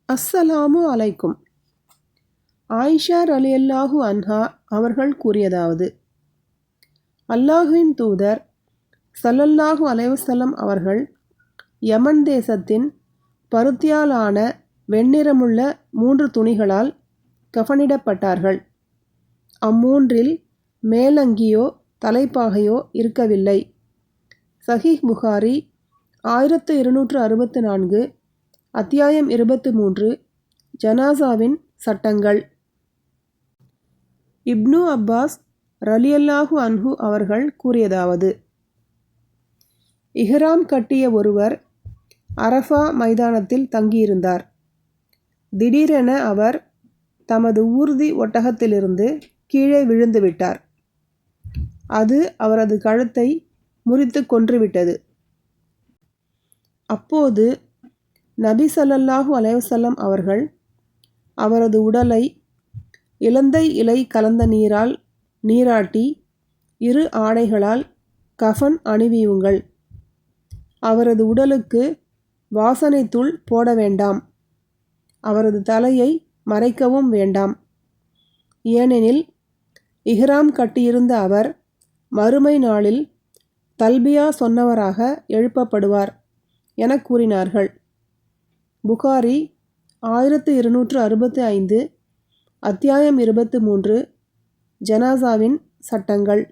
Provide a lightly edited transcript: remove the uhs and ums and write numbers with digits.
அஸ்ஸலாமு அலைக்கும். ஆயிஷா ரலியல்லாஹு அன்ஹா அவர்கள் கூறியதாவது, அல்லாஹுவின் தூதர் ஸல்லல்லாஹு அலைஹி வஸல்லம் அவர்கள் யமன் தேசத்தின் பருத்தியாலான வெண்ணிறமுள்ள 3 துணிகளால் கஃனிடப்பட்டார்கள். அம்மூன்றில் மேலங்கியோ தலைப்பாகையோ இருக்கவில்லை. சஹீஹ் புகாரி 1264, அத்தியாயம் 23, ஜனாசாவின் சட்டங்கள். இப்னு அப்பாஸ் ரலியல்லாஹு அன்ஹு அவர்கள் கூறியதாவது, இஹ்ராம் கட்டிய ஒருவர் அரஃபா மைதானத்தில் தங்கியிருந்தார். திடீரென அவர் தமது ஊர்தி ஒட்டகத்திலிருந்து கீழே விழுந்துவிட்டார். அது அவரது கழுத்தை முறித்து கொன்றுவிட்டது. அப்போது நபி ஸல்லல்லாஹு அலைஹி வஸல்லம் அவர்கள் அவரது உடலை இலந்தை இலை கலந்த நீரால் நீராட்டி 2 ஆடைகளால் கஃன் அணிவியுங்கள். அவரது உடலுக்கு வாசனை தூள் போட வேண்டாம். அவரது தலையை மறைக்கவும் வேண்டாம். ஏனெனில் இஹ்ராம் கட்டியிருந்த அவர் மறுமை நாளில் தல்பியா சொன்னவராக எழுப்பப்படுவார் என கூறினார்கள். புகாரி 1265, அத்தியாயம் 23, ஜனாசாவின் சட்டங்கள்.